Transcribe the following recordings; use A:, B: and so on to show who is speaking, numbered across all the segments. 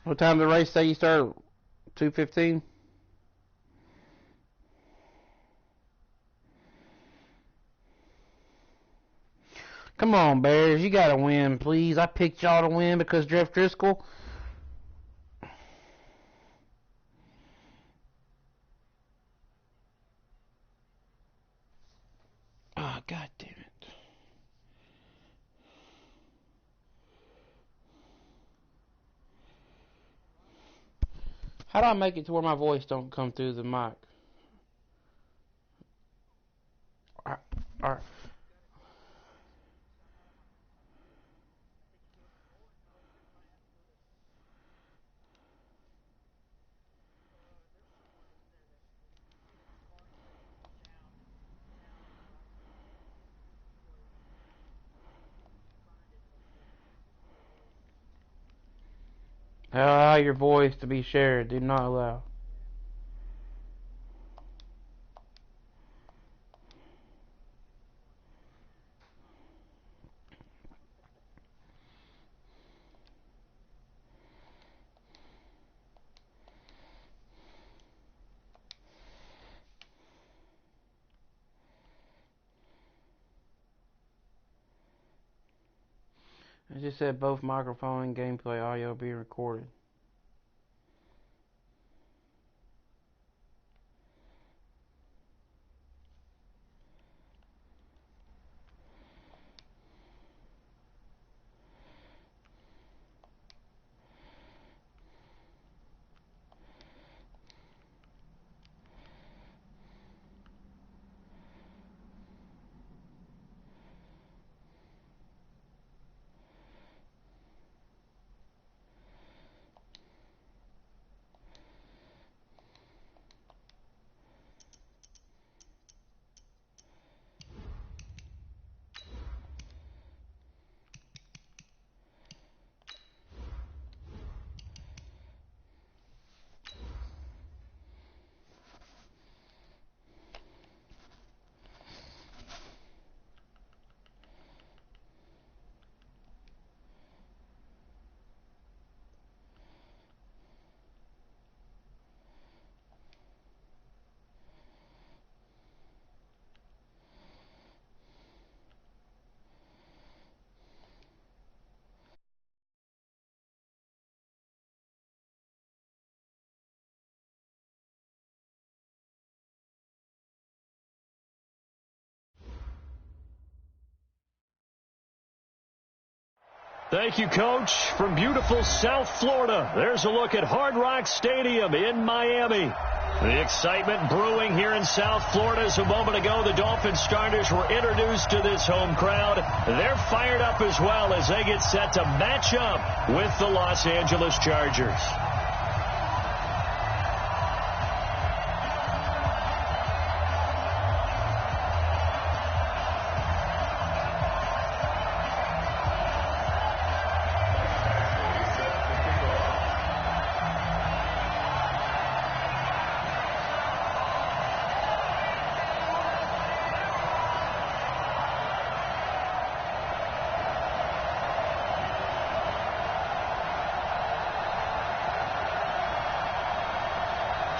A: What time did the race say you started? 2:15? Come on, Bears. You got to win, please. I picked y'all to win because Jeff Driscoll. Oh, God damn it. How do I make it to where my voice don't come through the mic? All right. Allow your voice to be shared. Do not allow. I just said both microphone and gameplay audio being recorded.
B: Thank you, Coach. From beautiful South Florida, there's a look at Hard Rock Stadium in Miami. The excitement brewing here in South Florida as a moment ago the Dolphins starters were introduced to this home crowd. They're fired up as well as they get set to match up with the Los Angeles Chargers.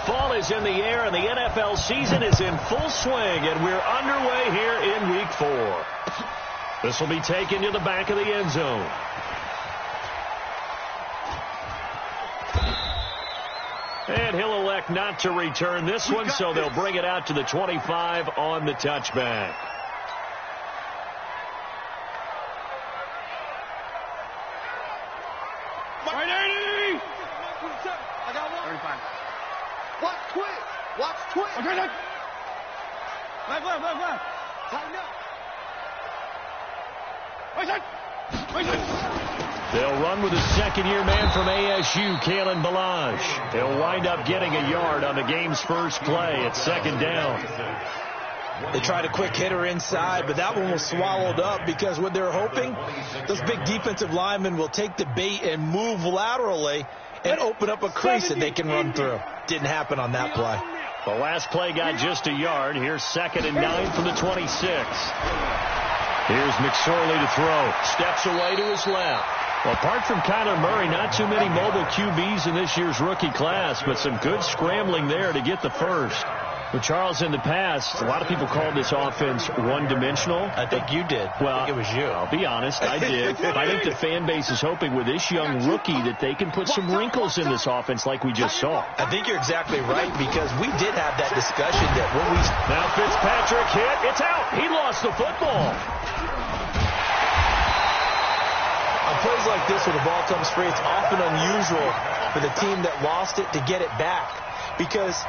B: Fall is in the air, and the NFL season is in full swing, and we're underway here in Week 4. This will be taken to the back of the end zone. And he'll elect not to return this one, so they'll bring it out to the 25 on the touchback.
C: Watch twitch. Okay, left. Tighten up.
B: They'll run with a second-year man from ASU, Kalen Ballage. He'll wind up getting a yard on the game's first play at second down.
D: They tried a quick hitter inside, but that one was swallowed up because what they're hoping, those big defensive linemen will take the bait and move laterally and open up a crease that they can run through. Didn't happen on that play.
B: The last play got just a yard. Here's 2nd and 9 from the 26. Here's McSorley to throw. Steps away to his left. Well, apart from Kyler Murray, not too many mobile QBs in this year's rookie class, but some good scrambling there to get the first. But Charles, in the past, a lot of people called this offense one-dimensional.
D: I think you did.
B: Well,
D: I think it was you.
B: I'll be honest, I did. I think the fan base is hoping with this young rookie that they can put some wrinkles in this offense like we just saw.
D: I think you're exactly right, because we did have that discussion that when we...
B: Now Fitzpatrick hit. It's out. He lost the football.
D: On plays like this where the ball comes free, it's often unusual for the team that lost it to get it back, because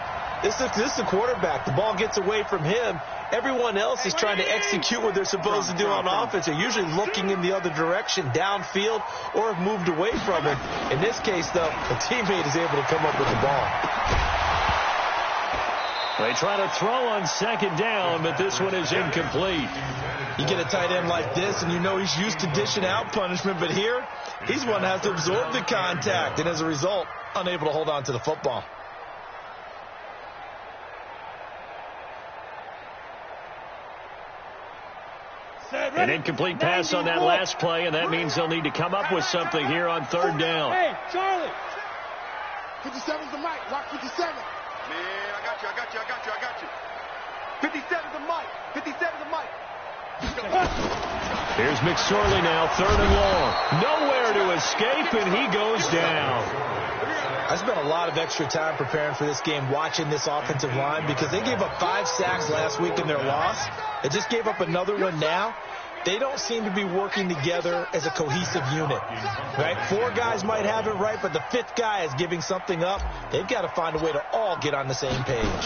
D: this is the quarterback. The ball gets away from him. Everyone else is trying to execute what they're supposed to do on offense. They're usually looking in the other direction, downfield, or have moved away from it. In this case, though, a teammate is able to come up with the ball.
B: They try to throw on second down, but this one is incomplete.
D: You get a tight end like this, and you know he's used to dishing out punishment, but here, he's one that has to absorb the contact, and as a result, unable to hold on to the football.
B: An incomplete pass on that last play, and that means they'll need to come up with something here on third down.
C: Hey, Charlie. 57's the mic. Rock 57. Man, I got you. 57's the mic. 57's the mic.
B: Here's McSorley now, third and long. Nowhere to escape, and he goes down.
D: I spent a lot of extra time preparing for this game, watching this offensive line, because they gave up 5 sacks last week in their loss. They just gave up another one now. They don't seem to be working together as a cohesive unit, right? 4 guys might have it right, but the 5th guy is giving something up. They've got to find a way to all get on the same page.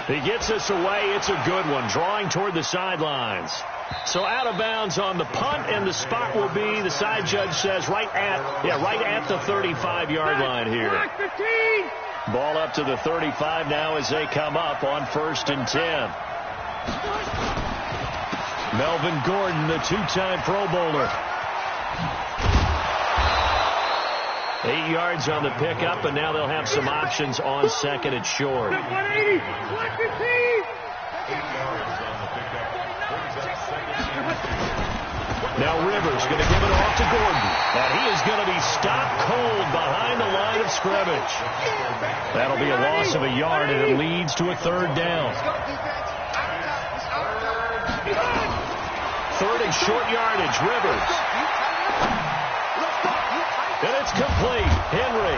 B: He gets us away. It's a good one, drawing toward the sidelines. So out of bounds on the punt, and the spot will be, the side judge says, right at the 35-yard line here. Ball up to the 35 now as they come up on 1st and 10. Melvin Gordon, the 2-time Pro Bowler. 8 yards on the pickup, and now they'll have some options on second and short. Now Rivers going to give it off to Gordon. And he is going to be stopped cold behind the line of scrimmage. That'll be a loss of a yard, and it leads to a third down. Third and short yardage, Rivers. And it's complete. Henry.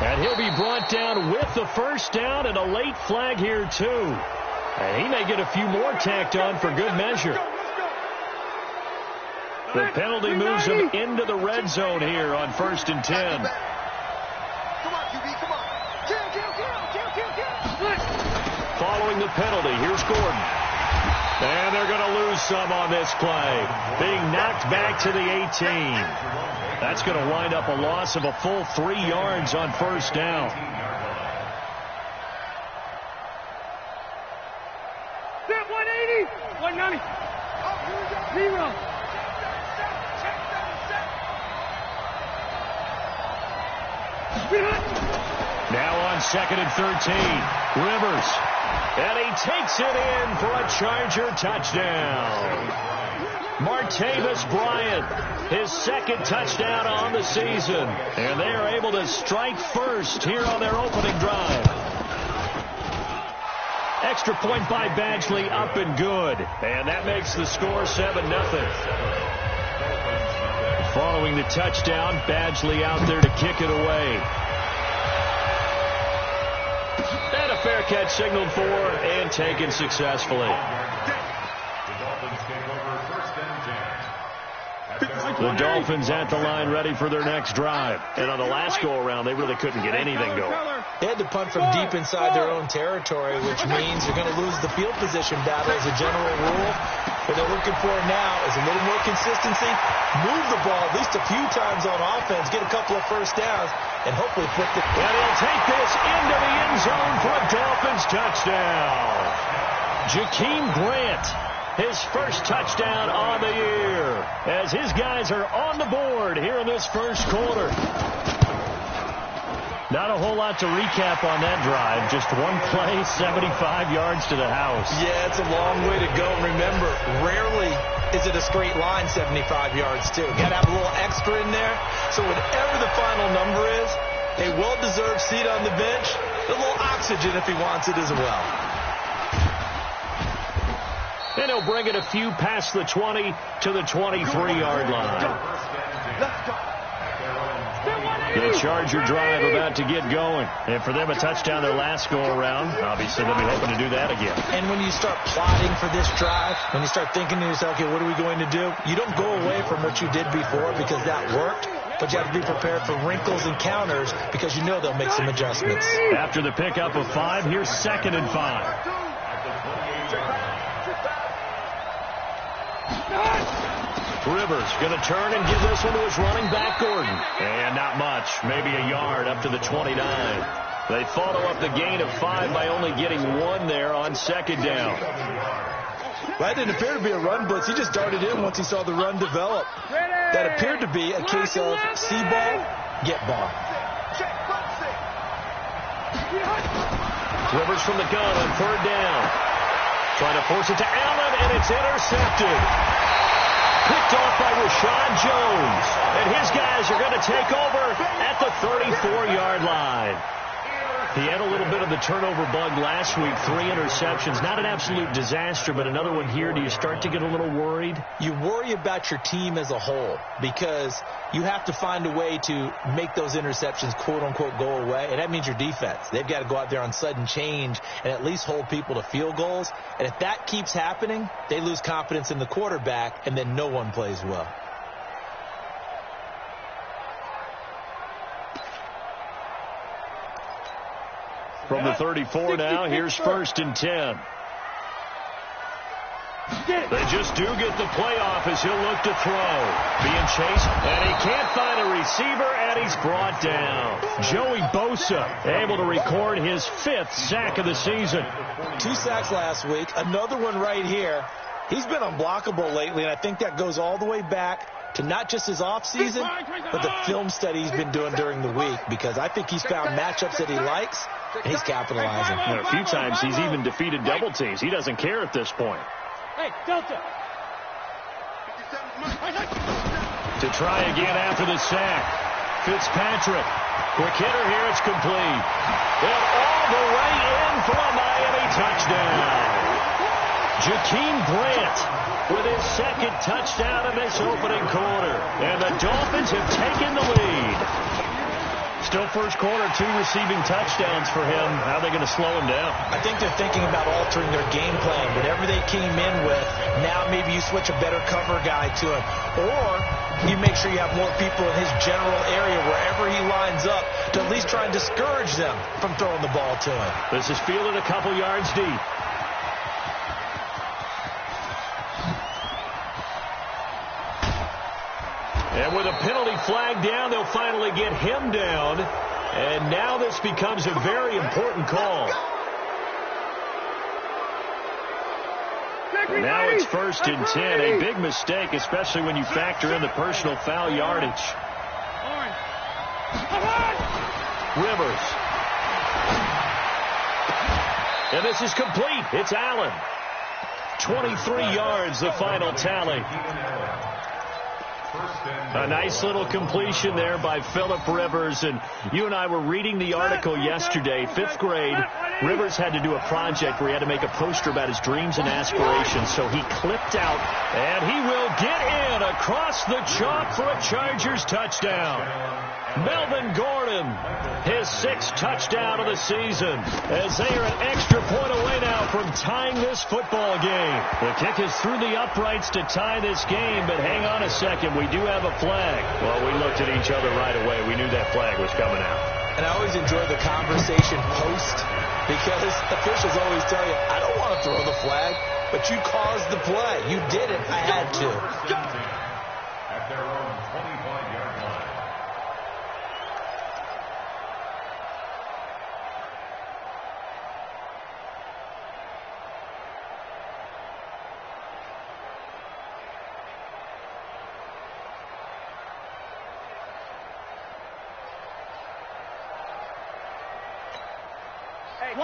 B: And he'll be brought down with the first down, and a late flag here, too. And he may get a few more tacked on for good measure. The penalty moves him into the red zone here on 1st and 10.
C: Come on, QB, come on. Kill.
B: Following the penalty, here's Gordon. And they're going to lose some on this play. Being knocked back to the 18. That's going to wind up a loss of a full 3 yards on 1st down.
C: Step 180. 190. 0.
B: Now on 2nd and 13. Rivers. And he takes it in for a Charger touchdown. Martavis Bryant, his 2nd touchdown on the season. And they are able to strike first here on their opening drive. Extra point by Badgley, up and good. And that makes the score 7-0. Following the touchdown, Badgley out there to kick it away. And a fair catch signaled for and taken successfully. The Dolphins at the line ready for their next drive. And on the last go-around, they really couldn't get anything going.
D: They had to punt from deep inside their own territory, which means you're going to lose the field position battle as a general rule. What they're looking for now is a little more consistency, move the ball at least a few times on offense, get a couple of first downs, and hopefully put the...
B: And he'll take this into the end zone for a Dolphins touchdown. Jakeem Grant, his first touchdown on the year, as his guys are on the board here in this first quarter. Not a whole lot to recap on that drive. Just one play, 75 yards to the house.
D: Yeah, it's a long way to go. Remember, rarely is it a straight line 75 yards, too. Got to have a little extra in there. So whatever the final number is, a well-deserved seat on the bench, a little oxygen if he wants it as well.
B: And he'll bring it a few past the 20 to the 23-yard line.
C: Let's go.
B: The Charger drive about to get going. And for them, a touchdown their last go-around. Obviously, they'll be hoping to do that again.
D: And when you start plotting for this drive, when you start thinking to yourself, okay, what are we going to do? You don't go away from what you did before because that worked, but you have to be prepared for wrinkles and counters because you know they'll make some adjustments.
B: After the pickup of 5, here's 2nd and 5. Rivers going to turn and give this one to his running back, Gordon. And not much, maybe a yard up to the 29. They follow up the gain of 5 by only getting 1 there on 2nd down.
D: That didn't appear to be a run blitz. He just darted in once he saw the run develop. That appeared to be a case of see ball, get ball.
B: Rivers from the gun on 3rd down. Trying to force it to Allen, and it's intercepted. Picked off by Rashad Jones. And his guys are going to take over at the 34-yard line. He had a little bit of the turnover bug last week, 3 interceptions. Not an absolute disaster, but another one here. Do you start to get a little worried?
D: You worry about your team as a whole because you have to find a way to make those interceptions, quote-unquote, go away. And that means your defense. They've got to go out there on sudden change and at least hold people to field goals. And if that keeps happening, they lose confidence in the quarterback, and then no one plays well.
B: From the 34 now, here's 1st and 10. They just do get the playoff as he'll look to throw. Being chased, and he can't find a receiver, and he's brought down. Joey Bosa able to record his 5th sack of the season.
D: 2 sacks last week, another one right here. He's been unblockable lately, and I think that goes all the way back to not just his offseason, but the film study he's been doing during the week, because I think he's found matchups that he likes, and he's capitalizing.
B: And a few times he's even defeated double teams. He doesn't care at this point.
C: Hey, Delta.
B: To try again after the sack. Fitzpatrick. Quick hitter here. It's complete. And all the way in for a Miami touchdown. Jakeem Grant with his 2nd touchdown of this opening quarter. And the Dolphins have taken the lead. Still first quarter, 2 receiving touchdowns for him. How are they going to slow him down?
D: I think they're thinking about altering their game plan. Whatever they came in with, now maybe you switch a better cover guy to him. Or you make sure you have more people in his general area wherever he lines up to at least try and discourage them from throwing the ball to him.
B: This is fielded a couple yards deep. And with a penalty flag down, they'll finally get him down. And now this becomes a very important call. Now it's 1st and 10. A big mistake, especially when you factor in the personal foul yardage. Rivers. And this is complete. It's Allen. 23 yards, the final tally. A nice little completion there by Phillip Rivers. And you and I were reading the article yesterday. 5th grade, Rivers had to do a project where he had to make a poster about his dreams and aspirations. So he clipped out, and he will get in across the chalk for a Chargers touchdown. Melvin Gordon, his 6th touchdown of the season, as they are an extra point away now from tying this football game. The kick is through the uprights to tie this game, but hang on a second, we do have a flag. Well, we looked at each other right away. We knew that flag was coming out.
D: And I always enjoy the conversation post, because officials always tell you, I don't want to throw the flag, but you caused the play. You did it. I had to.
E: At their own 25-yard line.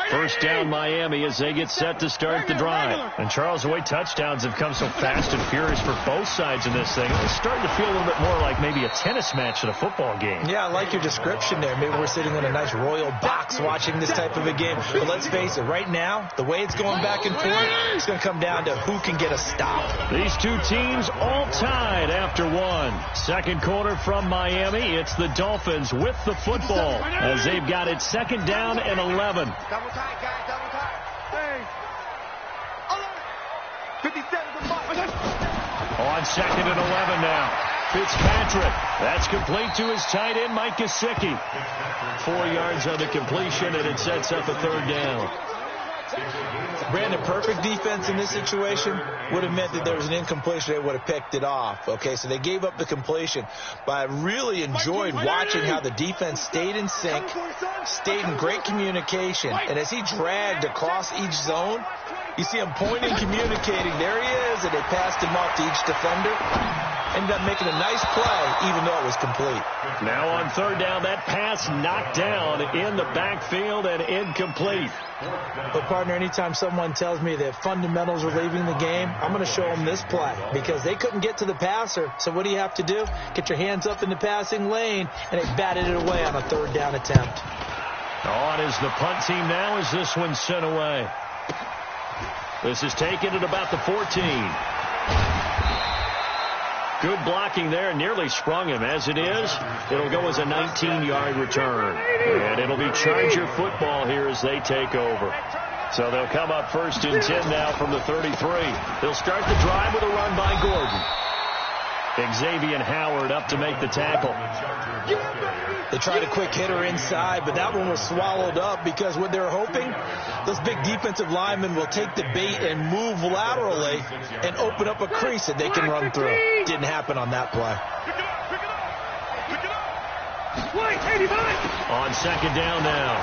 B: First down Miami as they get set to start the drive. And Charles, the way touchdowns have come so fast and furious for both sides in this thing, it's starting to feel a little bit more like maybe a tennis match at a football game.
D: Yeah, I like your description there. Maybe we're sitting in a nice royal box watching this type of a game. But let's face it, right now, the way it's going back and forth, it's going to come down to who can get a stop.
B: These two teams all tied after one. Second quarter from Miami. It's the Dolphins with the football as they've got it second down and 11.
C: Double tight, guys, double tight. Hey. 57
B: On second and 11 now. Fitzpatrick. That's complete to his tight end, Mike Gesicki. 4 yards on the completion, and it sets up a third down.
D: Brandon, perfect defense in this situation would have meant that there was an incompletion. They would have picked it off. Okay, so they gave up the completion. But I really enjoyed watching how the defense stayed in sync, stayed in great communication. And as he dragged across each zone, you see him pointing, communicating. There he is, and they passed him off to each defender. Ended up making a nice play, even though it was complete.
B: Now on third down, that pass knocked down in the backfield and incomplete.
D: But, partner, anytime someone tells me that fundamentals are leaving the game, I'm going to show them this play because they couldn't get to the passer. So what do you have to do? Get your hands up in the passing lane, and they batted it away on a third down attempt.
B: On is the punt team now as this one's sent away. This is taken at about the 14. Good blocking there, nearly sprung him. As it is, it'll go as a 19-yard return. And it'll be Charger football here as they take over. So they'll come up first and 10 now from the 33. They'll start the drive with a run by Gordon. Xavier Howard up to make the tackle.
D: They tried a quick hitter inside, but that one was swallowed up because what they're hoping, those big defensive linemen will take the bait and move laterally and open up a crease that they can run through. Didn't happen on that play.
B: On second down now,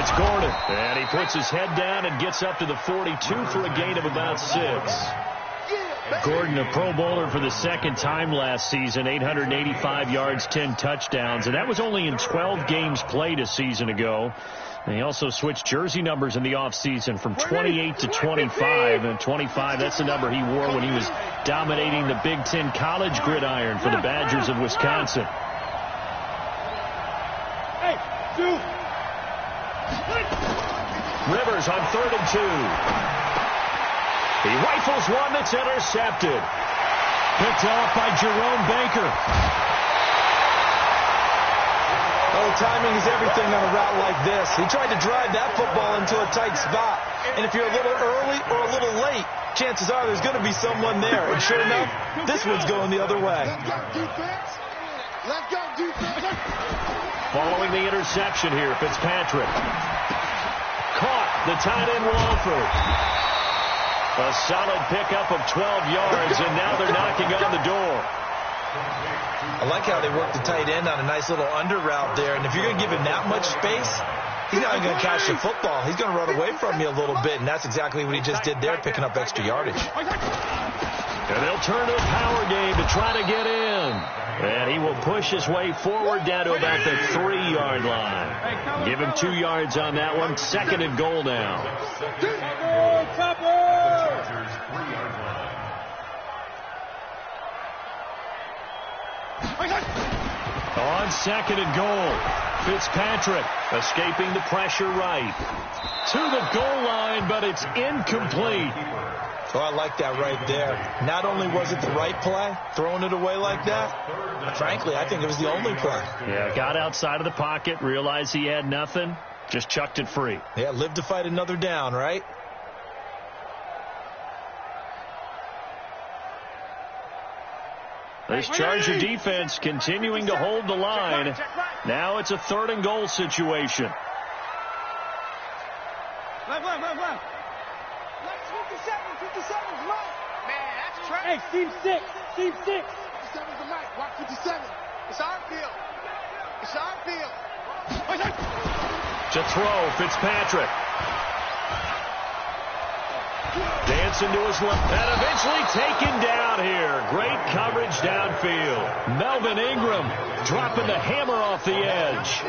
B: it's Gordon. And he puts his head down and gets up to the 42 for a gain of about 6. Gordon, a Pro Bowler for the second time last season, 885 yards, 10 touchdowns, and that was only in 12 games played a season ago. And he also switched jersey numbers in the offseason from 28 to 25, and 25, that's the number he wore when he was dominating the Big Ten college gridiron for the Badgers of Wisconsin. Rivers on 3rd and 2. He rifles one that's intercepted. Picked off by Jerome Baker.
D: Oh, timing is everything on a route like this. He tried to drive that football into a tight spot. And if you're a little early or a little late, chances are there's going to be someone there. And sure enough, this one's going the other way.
C: Let's go, defense.
B: Following the interception here, Fitzpatrick. Caught the tight end Walford. A solid pickup of 12 yards, and now they're knocking on the door.
D: I like how they work the tight end on a nice little under route there. And if you're going to give him that much space, he's not going to catch the football. He's going to run away from you a little bit, and that's exactly what he just did there, picking up extra yardage.
B: And they'll turn to the power game to try to get in. And he will push his way forward down to about the 3-yard line. Give him 2 yards on that one. Second and goal now. On second and goal, Fitzpatrick escaping the pressure right. To the goal line, but it's incomplete.
D: Oh, I like that right there. Not only was it the right play, throwing it away like that, frankly, I think it was the only play.
B: Yeah, got outside of the pocket, realized he had nothing, just chucked it free.
D: Yeah, live to fight another down, right?
B: This Charger defense continuing to hold the line. Now it's a 3rd and goal situation.
F: Hey, team 6. Team 6.
C: 57's the mic. Watch 57. It's our field. It's our field.
B: To throw, Fitzpatrick. Dancing to his left, and eventually taken down here. Great coverage downfield. Melvin Ingram dropping the hammer off the edge.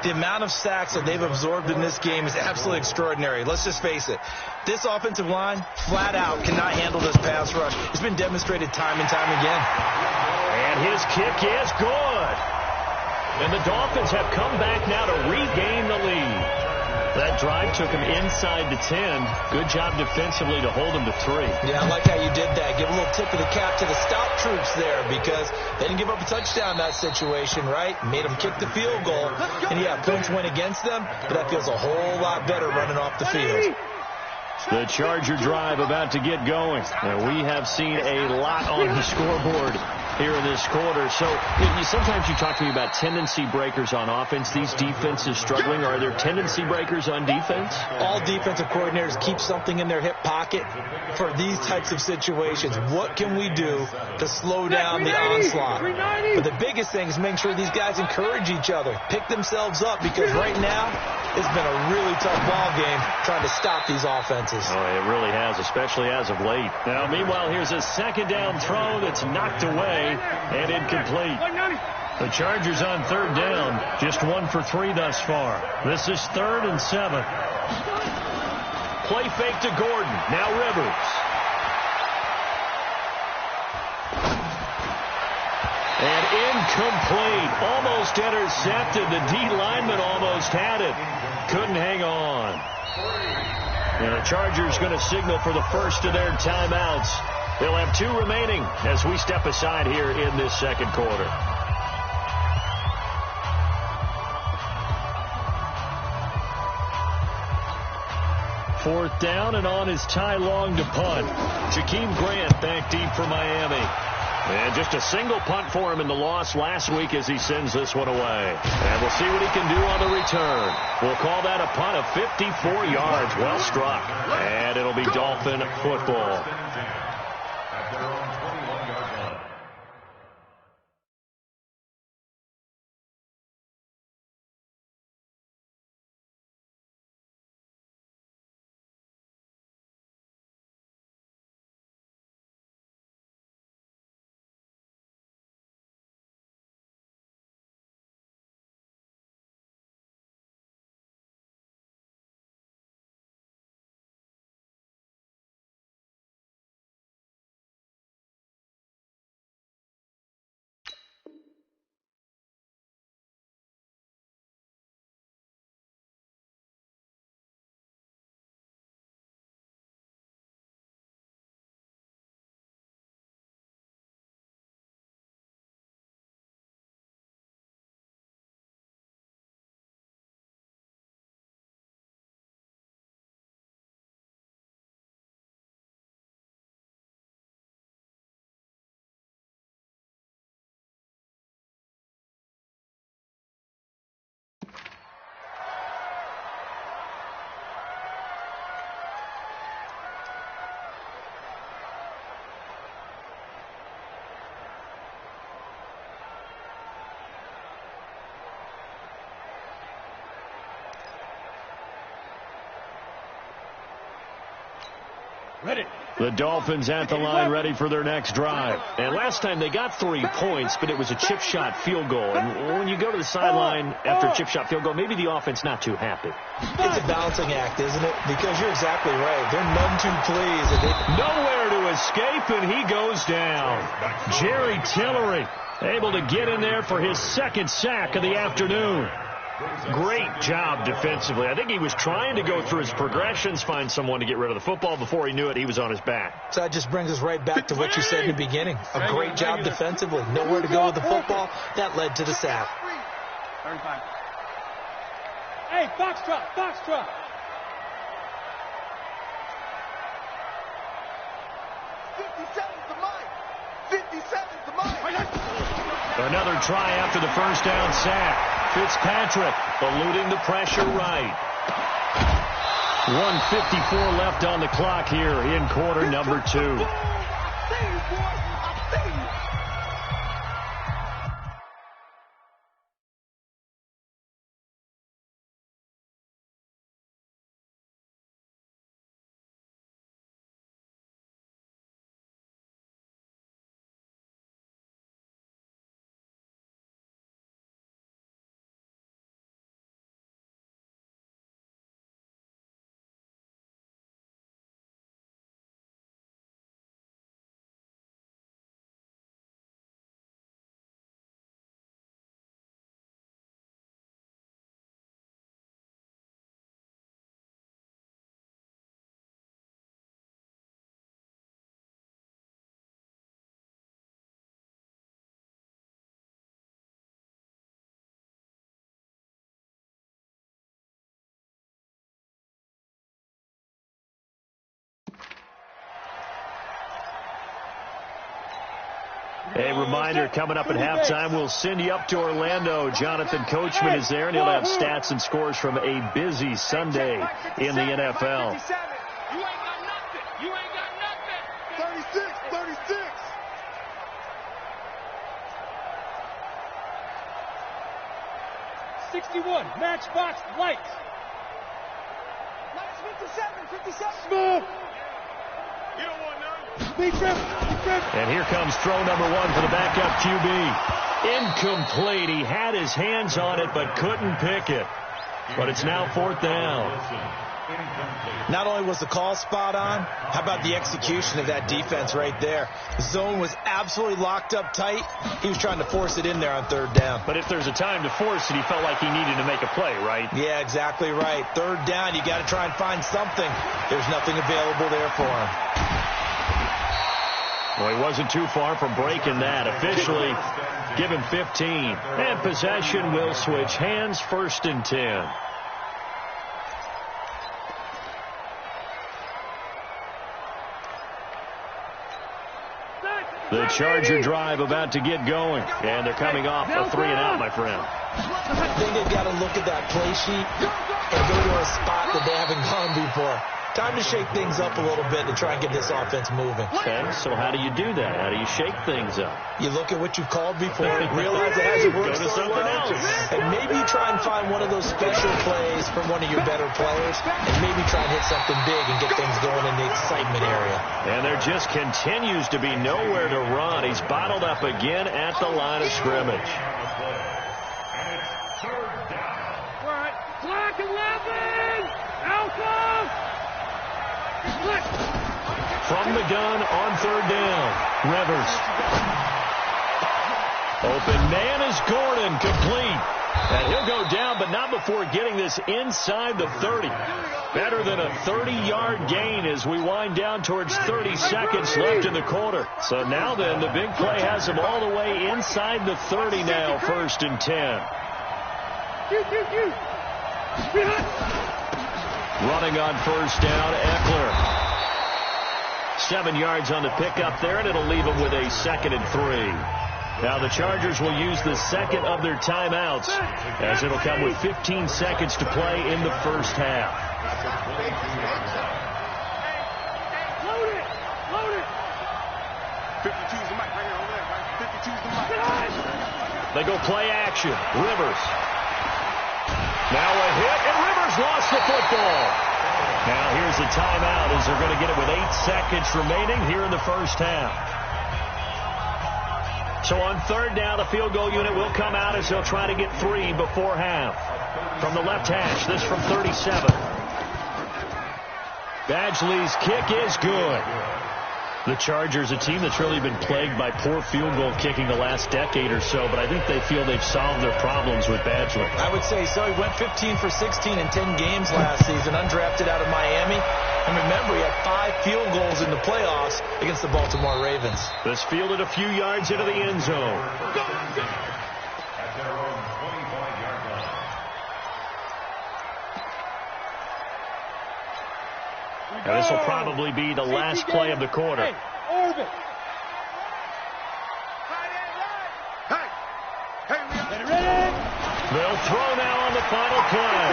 D: The amount of sacks that they've absorbed in this game is absolutely extraordinary. Let's just face it. This offensive line, flat out, cannot handle this pass rush. It's been demonstrated time and time again.
B: And his kick is good. And the Dolphins have come back now to regain the lead. That drive took him inside the 10. Good job defensively to hold him to 3.
D: Yeah, I like how you did that. Give a little tip of the cap to the stout troops there because they didn't give up a touchdown in that situation, right? Made them kick the field goal. And, yeah, points went against them, but that feels a whole lot better running off the field.
B: The Charger drive about to get going. And we have seen a lot on the scoreboard here in this quarter. So sometimes you talk to me about tendency breakers on offense. These defenses struggling. Are there tendency breakers on defense?
D: All defensive coordinators keep something in their hip pocket for these types of situations. What can we do to slow down the onslaught? But the biggest thing is making sure these guys encourage each other, pick themselves up, because right now it's been a really tough ball game trying to stop these offenses.
B: Oh, it really has, especially as of late. Now, meanwhile, here's a second down throw that's knocked away and incomplete. The Chargers on third down, just 1 for 3 thus far. This is 3rd and 7. Play fake to Gordon. Now Rivers. And incomplete. Almost intercepted. The D lineman almost had it. Couldn't hang on. And the Chargers going to signal for the first of their timeouts. They'll have 2 remaining as we step aside here in this second quarter. Fourth down, and on is Ty Long to punt. Jakeem Grant back deep for Miami. And just a single punt for him in the loss last week as he sends this one away. And we'll see what he can do on the return. We'll call that a punt of 54 yards. Well struck. And it'll be Dolphin football.
E: At their own 21-yard line.
B: Ready. The Dolphins at the line, ready for their next drive. And last time they got 3 points, but it was a chip shot field goal. And when you go to the sideline after a chip shot field goal, maybe the offense not too happy.
D: It's a balancing act, isn't it? Because you're exactly right. They're none too pleased.
B: Nowhere to escape, and he goes down. Jerry Tillery able to get in there for his 2nd sack of the afternoon. Great job defensively. I think he was trying to go through his progressions, find someone to get rid of the football. Before he knew it, he was on his back.
D: So that just brings us right back to what you said in the beginning. A great job defensively. Nowhere to go with the football. That led to the sack.
F: Hey, Foxtrot, Foxtrot.
B: Another try after the first down sack. Fitzpatrick eluding the pressure right. 1:54 left on the clock here in quarter number 2. A reminder, coming up at halftime, we'll send you up to Orlando. Jonathan Coachman is there, and he'll have stats and scores from a busy Sunday in the NFL.
C: You ain't got nothing. You ain't got nothing. 36, 36.
F: 61, matchbox lights.
C: Minus 57, 57.
F: Smooth.
C: You don't want none.
F: Big trip, big trip.
B: And here comes throw number one for the backup QB. Incomplete. He had his hands on it but couldn't pick it. But it's now 4th down.
D: Not only was the call spot on, how about the execution of that defense right there? The zone was absolutely locked up tight. He was trying to force it in there on 3rd down.
B: But if there's a time to force it, he felt like he needed to make a play, right?
D: Yeah, exactly right. 3rd down, you got to try and find something. There's nothing available there for him.
B: Well, he wasn't too far from breaking that. Officially, give him 15. And possession will switch hands, 1st and 10. The Charger drive about to get going. And they're coming off a 3-and-out, my friend.
D: I think they've got to look at that play sheet and go to a spot that they haven't gone before. Time to shake things up a little bit to try and get this offense moving.
B: Okay, so how do you do that? How do you shake things up?
D: You look at what you've called before, realize it hasn't worked so well, and maybe you try and find one of those special plays from one of your better players, and maybe try and hit something big and get things going in the excitement area.
B: And there just continues to be nowhere to run. He's bottled up again at the line of scrimmage.
E: And it's 3rd down.
F: All right, clock 11. Alpha.
B: From the gun on 3rd down, Rivers. Open man is Gordon, complete. And he'll go down, but not before getting this inside the 30. Better than a 30-yard gain as we wind down towards 30 seconds left in the quarter. So now then, the big play has him all the way inside the 30 now, 1st and 10. Running on 1st down, Eckler. 7 yards on the pickup there, and it'll leave him with a 2nd and 3. Now the Chargers will use the second of their timeouts, as it'll come with 15 seconds to play in the 1st half.
F: Load it. Load it.
C: 52's the mic right here over there, right? 52's the mic.
B: They go play action. Rivers. Now a hit, and Rivers lost the football. Now here's a timeout as they're going to get it with 8 seconds remaining here in the 1st half. So on 3rd down, the field goal unit will come out as they'll try to get 3 before half. From the left hash, this from 37. Badgley's kick is good. The Chargers, a team that's really been plagued by poor field goal kicking the last decade or so, but I think they feel they've solved their problems with Badgley.
D: I would say so. He went 15 for 16 in 10 games last season, undrafted out of Miami. And remember, he had 5 field goals in the playoffs against the Baltimore Ravens.
B: This fielded a few yards into the end zone.
E: At their own 25-yard line.
B: And this will probably be the last play of the quarter.
F: Hey, orbit.
C: Hey,
F: Ready?
B: They'll throw now on the final play.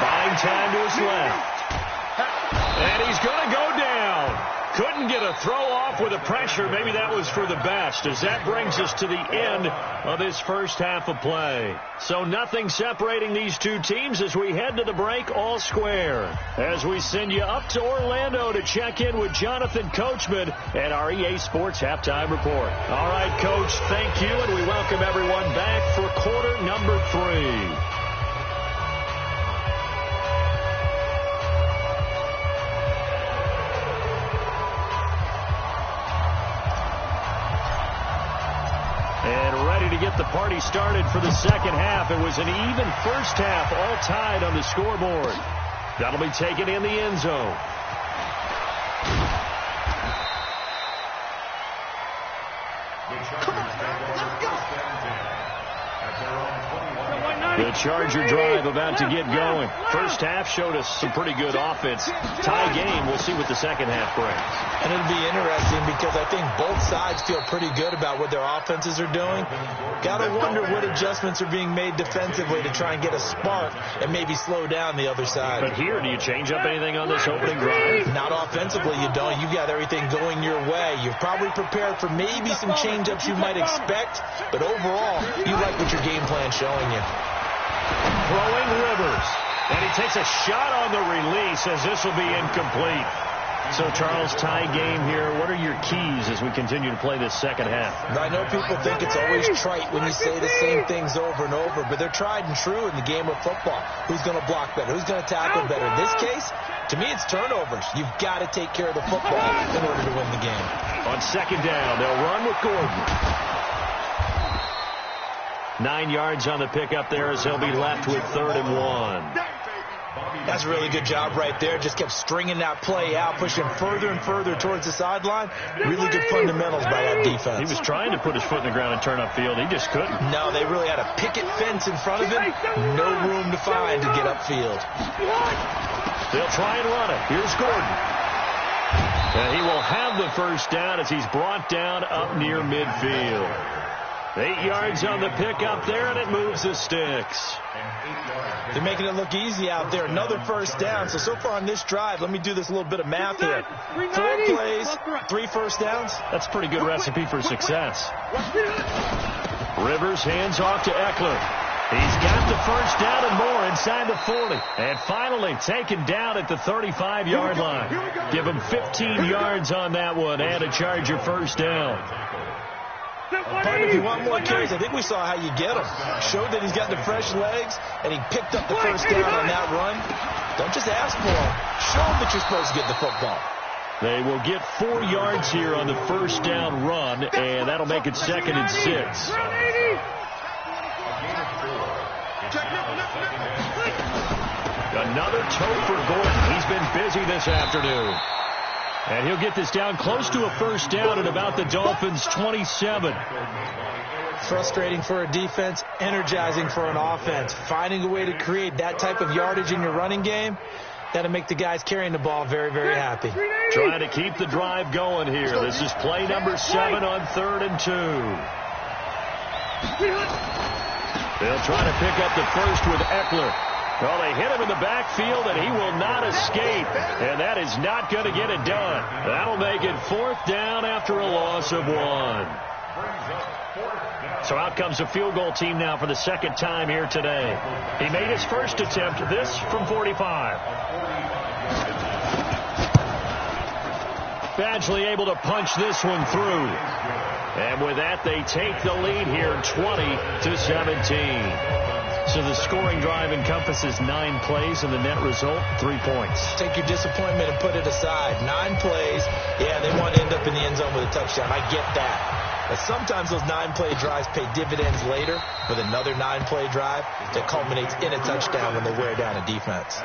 B: Buying time to his left. And he's going to go down. Couldn't get a throw off with the pressure. Maybe that was for the best, as that brings us to the end of this 1st half of play. So nothing separating these two teams as we head to the break all square. As we send you up to Orlando to check in with Jonathan Coachman and our EA Sports Halftime Report. All right, Coach, thank you, and we welcome everyone back for quarter number 3. And ready to get the party started for the 2nd half. It was an even 1st half, all tied on the scoreboard. That'll be taken in the end zone.
E: The Chargers take over 1st and 10 at their own 21-yard line.
B: The Charger drive about to get going. First half showed us some pretty good offense. Tie game. We'll see what the second half brings.
D: And it'll be interesting because I think both sides feel pretty good about what their offenses are doing. Got to wonder what adjustments are being made defensively to try and get a spark and maybe slow down the other side.
B: But here, do you change up anything on this opening drive?
D: Not offensively, you don't. You got everything going your way. You're probably prepared for maybe some change-ups you might expect, but overall, you like what your game plan's showing you.
B: Throwing Rivers. And he takes a shot on the release as this will be incomplete. So, Charles, tie game here. What are your keys as we continue to play this second half?
D: I know people think it's always trite when you say the same things over and over, but they're tried and true in the game of football. Who's going to block better? Who's going to tackle better? In this case, to me, it's turnovers. You've got to take care of the football in order to win the game. On second down, they'll run with Gordon. 9 yards on the pickup there as he'll be left with 3rd and 1. That's a really good job right there. Just kept stringing that play out, pushing further and further towards the sideline. Really good fundamentals by that defense. He was trying to put his foot in the ground and turn upfield. He just couldn't. No, they really had a picket fence in front of him. No room to find to get upfield. They'll try and run it. Here's Gordon. And he will have the first down as he's brought down up near midfield. 8 yards on the pickup there, and it moves the sticks. They're making it look easy out there. Another first down. So far on this drive, let me do this little bit of math here. 4 plays, 3 first downs. That's a pretty good recipe for success. Rivers hands off to Eckler. He's got the first down and more inside the 40. And finally taken down at the 35-yard line. Give him 15 yards on that one and a Charger first down. Partner, if you want more carries, I think we saw how you get him. Showed that he's got the fresh legs, and he picked up the first down on that run. Don't just ask for him. Show him that you're supposed to get the football. They will get 4 yards here on the first down run, and that'll make it 2nd and 6. Another toe for Gordon. He's been busy this afternoon. And he'll get this down close to a first down at about the Dolphins' 27. Frustrating for a defense, energizing for an offense. Finding a way to create that type of yardage in your running game, that'll make the guys carrying the ball very, very happy. Trying to keep the drive going here. This is play number 7 on 3rd and 2. They'll try to pick up the first with Eckler. Well, they hit him in the backfield, and he will not escape. And that is not going to get it done. That'll make it 4th down after a loss of 1. So out comes the field goal team now for the second time here today. He made his first attempt, this from 45. Badgley able to punch this one through. And with that, they take the lead here 20-17. So the scoring drive encompasses 9 plays, and the net result, 3 points. Take your disappointment and put it aside. 9 plays. Yeah, they want to end up in the end zone with a touchdown. I get that. But sometimes those 9-play drives pay dividends later with another 9-play drive that culminates in a touchdown when they wear down a defense.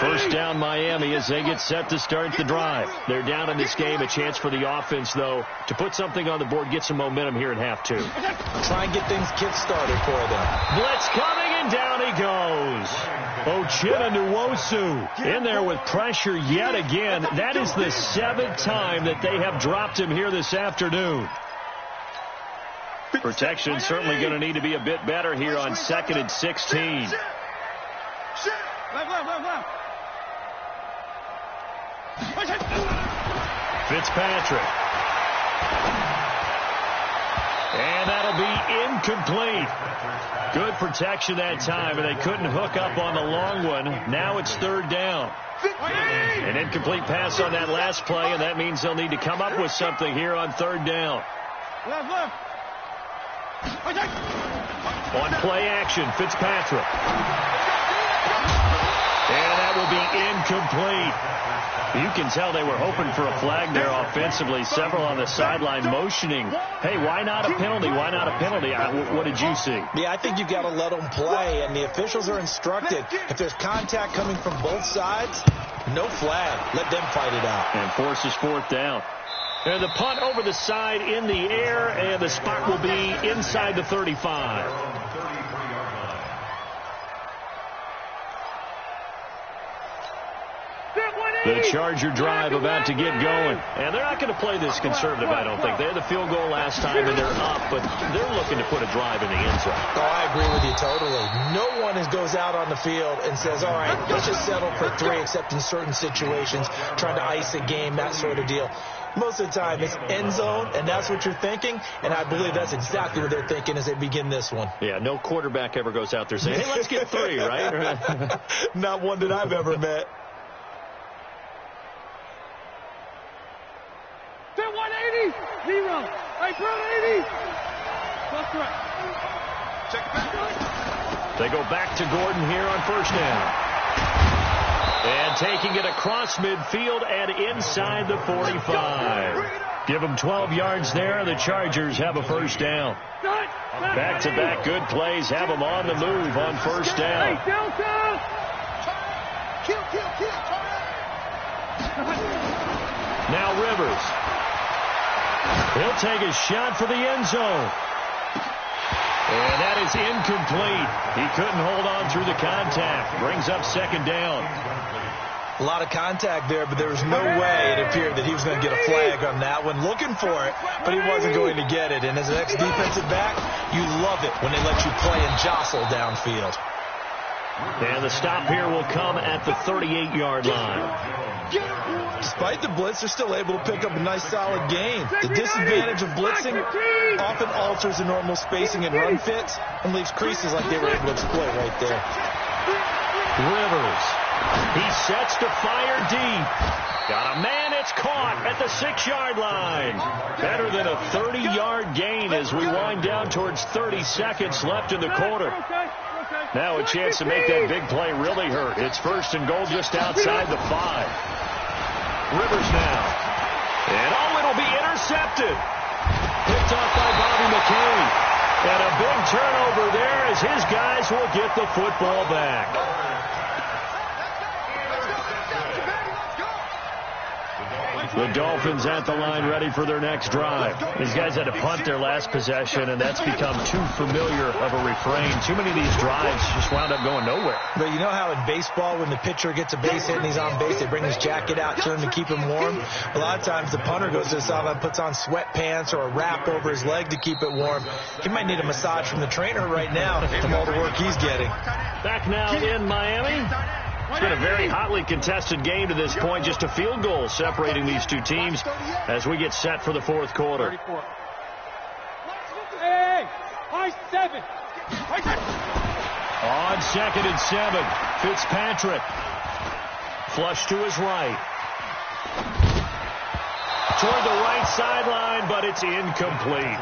D: First down Miami as they get set to start the drive. They're down in this game. A chance for the offense, though, to put something on the board, get some momentum here in half 2. Try and get things kick-started for them. Blitz coming, and down he goes. Ochena Nwosu in there with pressure yet again. That is the 7th time that they have dropped him here this afternoon. Protection certainly going to need to be a bit better here on 2nd and 16. Fitzpatrick. And that'll be incomplete. Good protection that time, and they couldn't hook up on the long one. Now it's 3rd down. An incomplete pass on that last play, and that means they'll need to come up with something here on 3rd down. On play action, Fitzpatrick. And that will be incomplete. You can tell they were hoping for a flag there offensively. Several on the sideline motioning. Hey, why not a penalty? Why not a penalty? What did you see? Yeah, I think you've got to let them play, and the officials are instructed. If there's contact coming from both sides, no flag. Let them fight it out. And forces 4th down. And the punt over the side in the air, and the spot will be inside the 35.
B: The Charger drive about to get going. And they're not going to play this conservative, I don't think. They had the field goal last time, and they're up, but they're looking to put a drive in the end zone.
D: Oh, I agree with you totally. No one goes out on the field and says, all right, let's just settle for 3, except in certain situations, trying to ice a game, that sort of deal. Most of the time, it's end zone, and that's what you're thinking, and I believe that's exactly what they're thinking as they begin this one.
B: Yeah, no quarterback ever goes out there saying, hey, let's get 3, right?
D: Not one that I've ever met.
F: Fit 180, 0. Hey, Brown 80. That's right.
C: Check it back.
B: They go back to Gordon here on first down. And taking it across midfield and inside the 45. Give them 12 yards there. The Chargers have a first down. Back-to-back good plays have them on the move on first down.
F: Hey, Delta!
C: Kill.
B: Now Rivers. He'll take a shot for the end zone. And that is incomplete. He couldn't hold on through the contact. Brings up second down.
D: A lot of contact there, but there was no way it appeared that he was going to get a flag on that one. Looking for it, but he wasn't going to get it. And as an ex-defensive back, you love it when they let you play and jostle downfield.
B: And the stop here will come at the 38-yard line.
D: Despite the blitz, they're still able to pick up a nice, solid gain. The disadvantage of blitzing often alters the normal spacing and run fits and leaves creases like they were able to exploit right there.
B: Rivers. He sets to fire deep. Got a man. It's caught at the 6-yard line. Better than a 30-yard gain as we wind down towards 30 seconds left in the quarter. Now a chance to make that big play really hurt. It's first and goal just outside the 5. Rivers now. And it'll be intercepted. Picked off by Bobby McCain. And a big turnover there as his guys will get the football back. The Dolphins at the line ready for their next drive. These guys had to punt their last possession, and that's become too familiar of a refrain. Too many of these drives just wound up going nowhere.
D: But you know how in baseball, when the pitcher gets a base hit and he's on base, they bring his jacket out to him to keep him warm? A lot of times the punter goes to the sideline, puts on sweatpants or a wrap over his leg to keep it warm. He might need a massage from the trainer right now from all the work he's getting.
B: Back now in Miami. It's been a very hotly contested game to this point. Just a field goal separating these two teams as we get set for the fourth quarter.
F: Hey, high 7.
B: On second and 7, Fitzpatrick. Flush to his right. Toward the right sideline, but it's incomplete.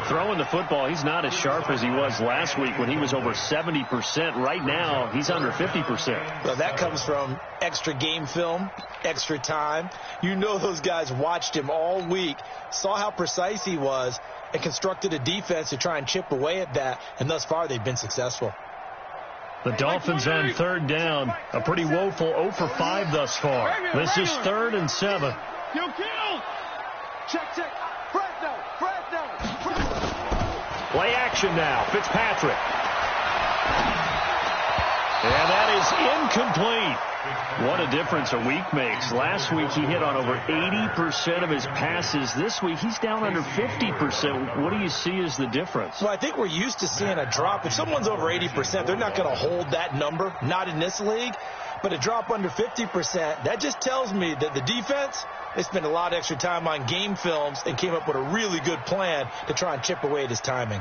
B: Throwing the football, he's not as sharp as he was last week when he was over 70%. Right now, he's under 50%.
D: Well, that comes from extra game film, extra time. You know those guys watched him all week, saw how precise he was, and constructed a defense to try and chip away at that, and thus far they've been successful.
B: The Dolphins on third down, a pretty woeful 0 for 5 thus far. This is 3rd and 7.
F: Kill.
C: Check. Fresno.
B: Play action now. Fitzpatrick. And that is incomplete. What a difference a week makes. Last week he hit on over 80% of his passes. This week he's down under 50%. What do you see as the difference?
D: Well, I think we're used to seeing a drop. If someone's over 80%, they're not going to hold that number. Not in this league. But a drop under 50%, that just tells me that the defense, they spent a lot of extra time on game films and came up with a really good plan to try and chip away at his timing.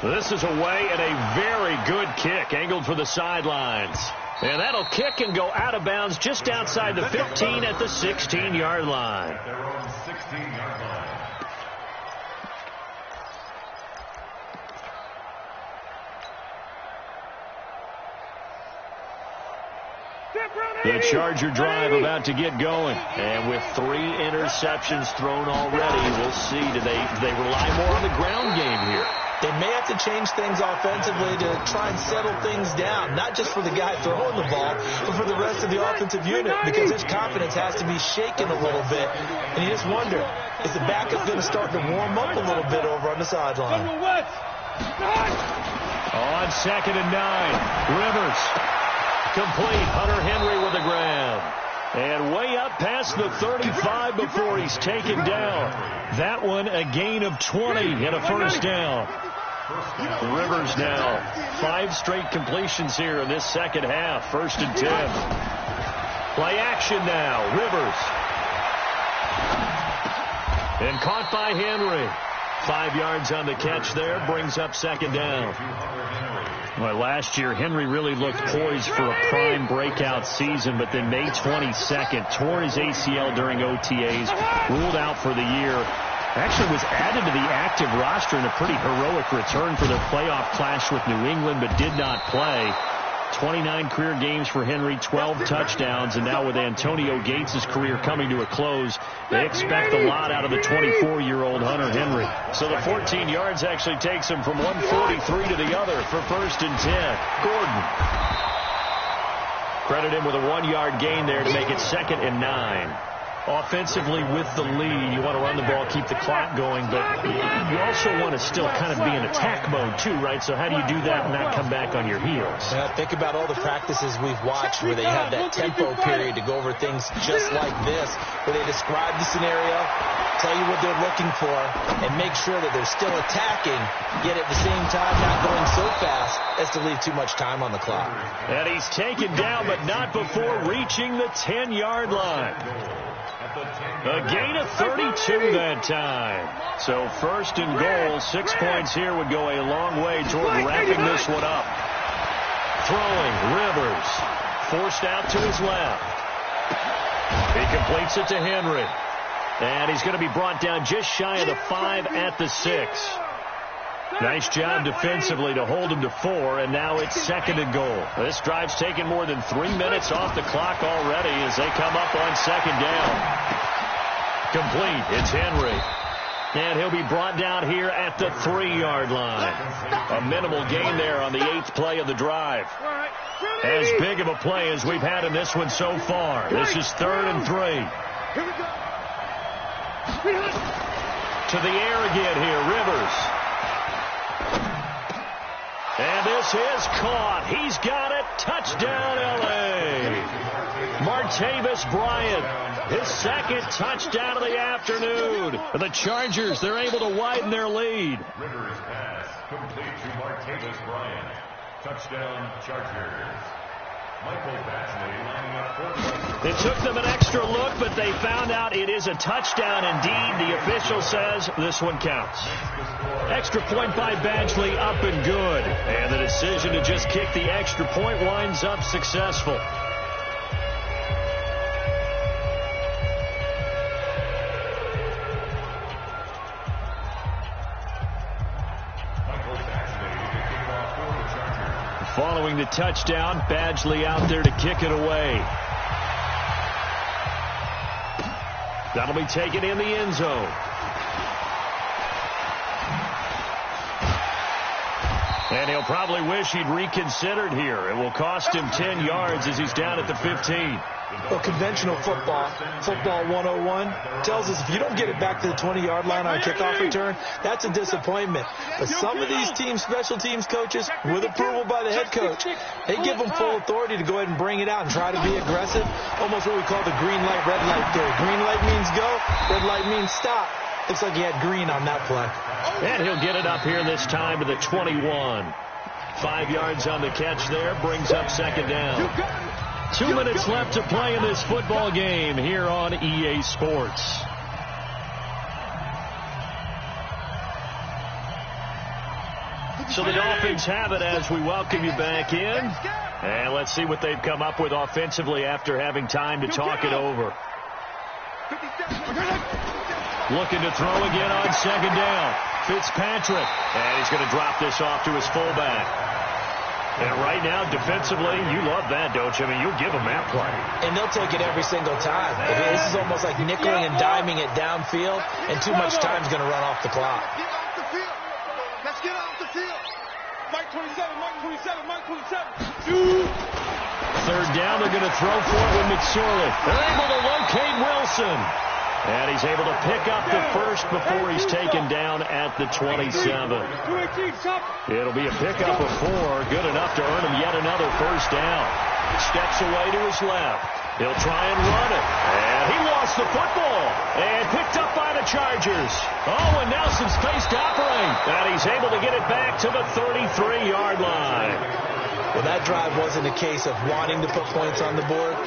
B: This is away and a very good kick angled for the sidelines. And that'll kick and go out of bounds just outside the 15 at the 16-yard line.
E: Their own 16-yard line.
B: The Charger drive about to get going. And with 3 interceptions thrown already, we'll see. Do they rely more on the ground game here?
D: They may have to change things offensively to try and settle things down, not just for the guy throwing the ball, but for the rest of the offensive unit, because his confidence has to be shaken a little bit. And you just wonder, is the backup going to start to warm up a little bit over on the sideline?
B: On 2nd and 9. Rivers. Complete. Hunter Henry with the grab. And way up past the 35 before he's taken down. That one a gain of 20 and a first down. Rivers now 5 straight completions here in this second half. 1st and 10. Play action now. Rivers. And caught by Henry. 5 yards on the catch there. Brings up 2nd down. Well, last year, Henry really looked poised for a prime breakout season, but then May 22nd, tore his ACL during OTAs, ruled out for the year. Actually was added to the active roster in a pretty heroic return for their playoff clash with New England, but did not play. 29 career games for Henry, 12 touchdowns, and now with Antonio Gates' career coming to a close, they expect a lot out of the 24-year-old Hunter Henry. So the 14 yards actually takes him from 143 to the other for 1st and 10. Gordon. Credit him with a 1-yard gain there to make it 2nd and 9. Offensively with the lead, you want to run the ball, keep the clock going, but you also want to still kind of be in attack mode too, right? So how do you do that and not come back on your heels?
D: Think about all the practices we've watched where they have that tempo period to go over things just like this, where they describe the scenario, tell you what they're looking for, and make sure that they're still attacking, yet at the same time not going so fast as to leave too much time on the clock.
B: And he's taken down, but not before reaching the 10-yard line. A gain of 32 that time. So 1st and goal, 6 points here would go a long way toward wrapping this one up. Throwing, Rivers. Forced out to his left. He completes it to Henry. And he's going to be brought down just shy of the 5 at the 6. Nice job defensively to hold him to 4, and now it's 2nd and goal. This drive's taken more than 3 minutes off the clock already as they come up on 2nd down. Complete. It's Henry. And he'll be brought down here at the 3-yard line. A minimal gain there on the 8th play of the drive. As big of a play as we've had in this one so far. This is 3rd and 3. To the air again here, Rivers. And this is caught. He's got it. Touchdown, L.A. Martavis Bryant, his 2nd touchdown of the afternoon. The Chargers, they're able to widen their lead.
E: Rivers pass complete to Martavis Bryant. Touchdown, Chargers. Michael Batchley lining up for.
B: It took them an extra look, but they found out it is a touchdown indeed. The official says this one counts. Extra point by Badgley, up and good. And the decision to just kick the extra point winds up successful. Following the touchdown, Badgley out there to kick it away. That'll be taken in the end zone. And he'll probably wish he'd reconsidered here. It will cost him 10 yards as he's down at the 15.
D: Well, conventional football 101, tells us if you don't get it back to the 20-yard line on a kickoff return, that's a disappointment. But some of these teams, special teams coaches, with approval by the head coach, they give them full authority to go ahead and bring it out and try to be aggressive. Almost what we call the green light, red light theory. Green light means go, red light means stop. Looks like he had green on that play.
B: And he'll get it up here this time to the 21. 5 yards on the catch there, brings up 2nd down. 2 minutes left to play in this football game here on EA Sports. So the Dolphins have it as we welcome you back in. And let's see what they've come up with offensively after having time to talk it over. Looking to throw again on 2nd down. Fitzpatrick. And he's going to drop this off to his fullback. And right now, defensively, you love that, don't you? I mean, you'll give them that play.
D: And they'll take it every single time. This is almost like nickeling and diming it downfield, and too much time's going to run off the clock.
C: Get off the field. Let's get off the field. Mike 27, Mike 27, Mike 27.
B: 3rd down, they're going to throw for it with McSorley. They're able to locate Wilson. And he's able to pick up the first before he's taken down at the 27. It'll be a pickup of 4. Good enough to earn him yet another first down. Steps away to his left. He'll try and run it. And he lost the football. And picked up by the Chargers. Oh, and now some space to operate. And he's able to get it back to the 33-yard line.
D: Well, that drive wasn't a case of wanting to put points on the board.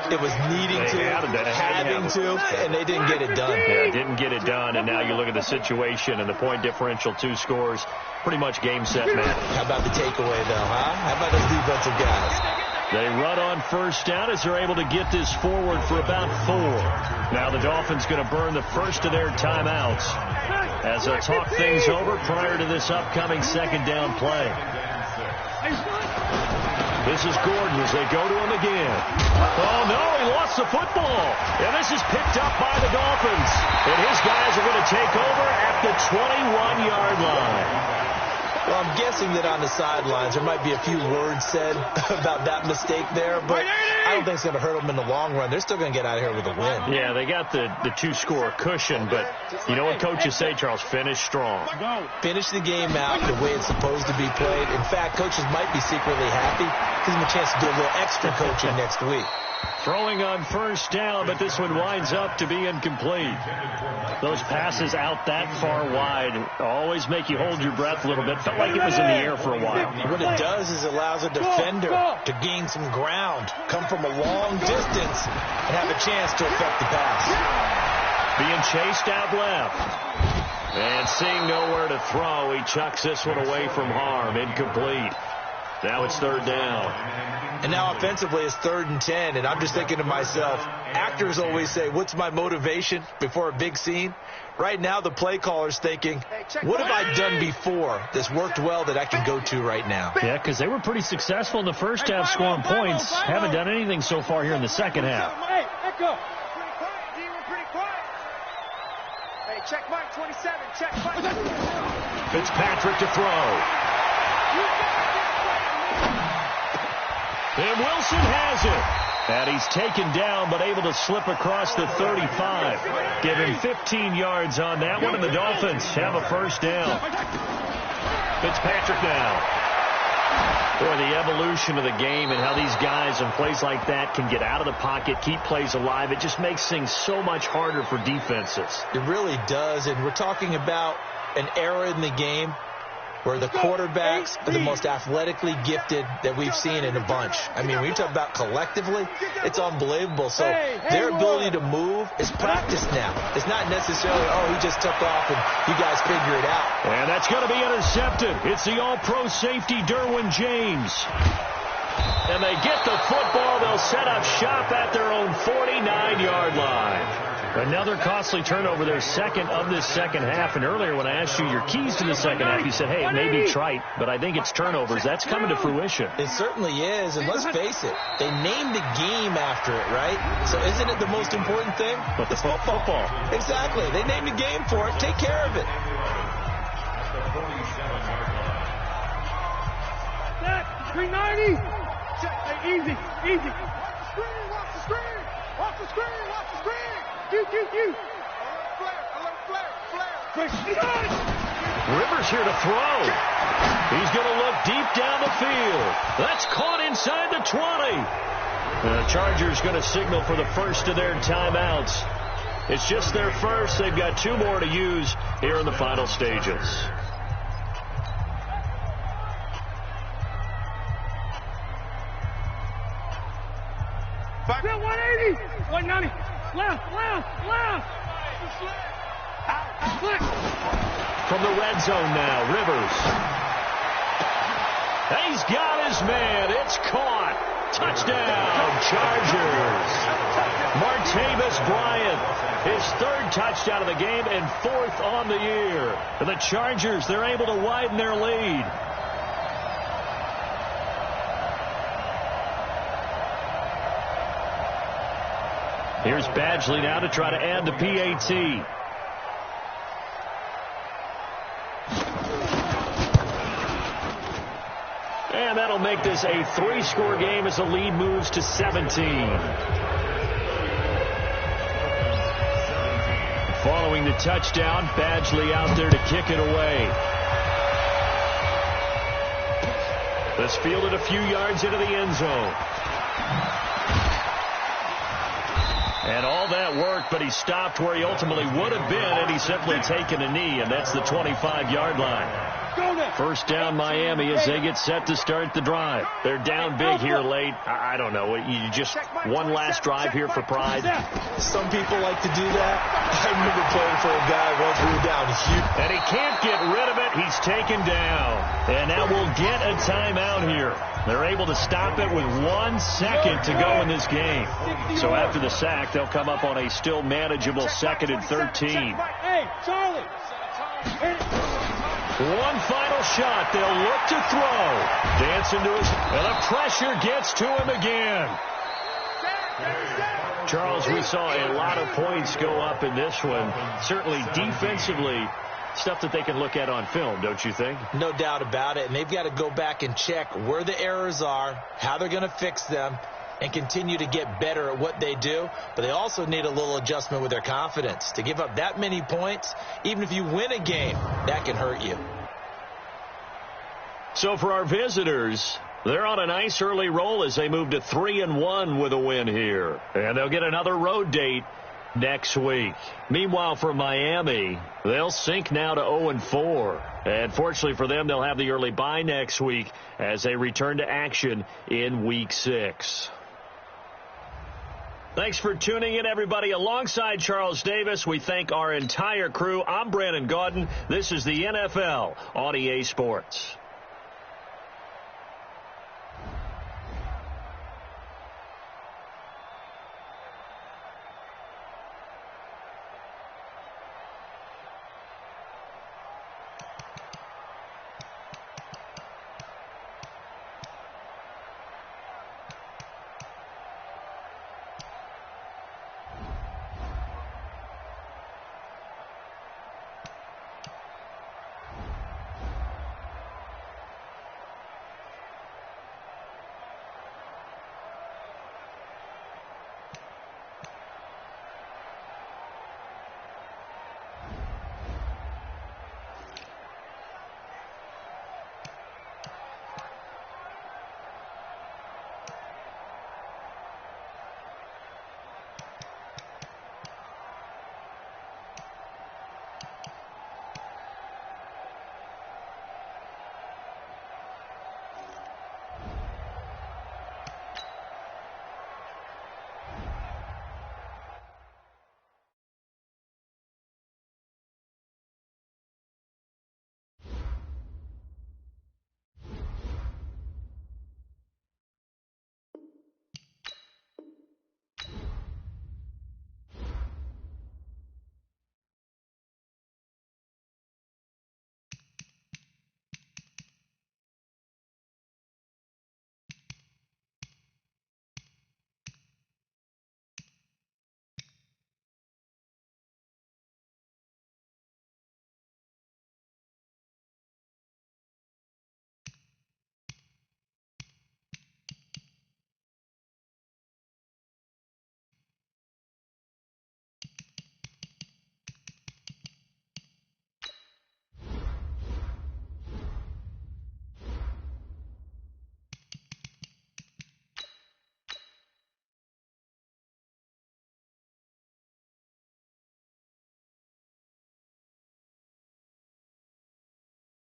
D: It was needing to, having to, and they didn't get it done.
B: Yeah, didn't get it done, and now you look at the situation and the point differential, 2 scores, pretty much game, set, match.
D: How about the takeaway, though, huh? How about those defensive guys?
B: They run on first down as they're able to get this forward for about 4. Now the Dolphins going to burn the first of their timeouts as they'll talk things over prior to this upcoming second down play. This is Gordon as they go to him again. Oh, no, he lost the football. And this is picked up by the Dolphins. And his guys are going to take over at the 21-yard line.
D: Well, I'm guessing that on the sidelines there might be a few words said about that mistake there, but I don't think it's going to hurt them in the long run. They're still going to get out of here with a win.
B: Yeah, they got the 2-score cushion, but you know what coaches say, Charles? Finish strong.
D: Finish the game out the way it's supposed to be played. In fact, coaches might be secretly happy. Gives them a chance to do a little extra coaching next week.
B: Throwing on first down, but this one winds up to be incomplete. Those passes out that far wide always make you hold your breath a little bit. Felt like it was in the air for a while.
D: What it does is it allows a defender to gain some ground, come from a long distance, and have a chance to affect the pass.
B: Being chased out left. And seeing nowhere to throw, he chucks this one away from harm. Incomplete. Now it's third down.
D: And now offensively it's 3rd and 10. And I'm just thinking to myself, actors always say, what's my motivation before a big scene? Right now the play caller's thinking, what have I done before that's worked well that I can go to right now?
B: Yeah, because they were pretty successful in the first half scoring points. Haven't done anything so far here in the second half.
F: Hey, echo.
C: Pretty quiet. Hey, check Mike, 27. Check Mike.
B: Fitzpatrick to throw. And Wilson has it. And he's taken down, but able to slip across the 35. Give him 15 yards on that one, and the Dolphins have a first down. Fitzpatrick now. Boy, the evolution of the game and how these guys in plays like that can get out of the pocket, keep plays alive, it just makes things so much harder for defenses.
D: It really does, and we're talking about an era in the game where the quarterbacks are the most athletically gifted that we've seen in a bunch. I mean, when you talk about collectively, it's unbelievable. So their ability to move is practiced now. It's not necessarily, oh, he just took off and you guys figure it out.
B: And that's going to be intercepted. It's the all-pro safety, Derwin James. And they get the football. They'll set up shop at their own 49-yard line. Another costly turnover, their second of this second half. And earlier when I asked you your keys to the second half, you said, hey, it may be trite, but I think it's turnovers. That's coming to fruition.
D: It certainly is. And let's face it, they named the game after it, right? So isn't it the most important thing?
B: But the football.
D: Exactly. They named the game for it. Take care of it.
F: Set. 390. Hey, easy.
C: Watch the screen. Watch the screen.
F: You.
B: Rivers here to throw. He's going to look deep down the field. That's caught inside the 20. The Chargers going to signal for the first of their timeouts. It's just their first. They've got 2 more to use here in the final stages.
F: Set 180. 190. Left. Click.
B: From the red zone now, Rivers. He's got his man. It's caught. Touchdown, Chargers. Martavis Bryant, his 3rd touchdown of the game and 4th on the year. And the Chargers, they're able to widen their lead. Here's Badgley now to try to add the PAT. And that'll make this a 3-score game as the lead moves to 17. pursuing the touchdown. Badgley out there to kick it away. Let's field it a few yards into the end zone. And all that work, but he stopped where he ultimately would have been, and he's simply taken a knee, and that's the 25-yard line. First down Miami as they get set to start the drive. They're down big here late. I don't know. You just one last drive here for pride.
D: Some people like to do that. I remember playing for a guy once we were down huge.
B: And he can't get rid of it. He's taken down. And now we'll get a timeout here. They're able to stop it with 1 second to go in this game. So after the sack, they'll come up on a still manageable 2nd and 13.
F: Hey, Charlie.
B: One final shot. They'll look to throw. Dancing to his... And the pressure gets to him again. Charles, we saw a lot of points go up in this one. Certainly defensively, stuff that they can look at on film, don't you think?
D: No doubt about it. And they've got to go back and check where the errors are, how they're going to fix them, and continue to get better at what they do. But they also need a little adjustment with their confidence. To give up that many points, even if you win a game, that can hurt you.
B: So for our visitors, they're on a nice early roll as they move to 3-1 with a win here. And they'll get another road date next week. Meanwhile, for Miami, they'll sink now to 0-4. And fortunately for them, they'll have the early bye next week as they return to action in Week 6. Thanks for tuning in, everybody. Alongside Charles Davis, we thank our entire crew. I'm Brandon Gaudin. This is the NFL on EA Sports.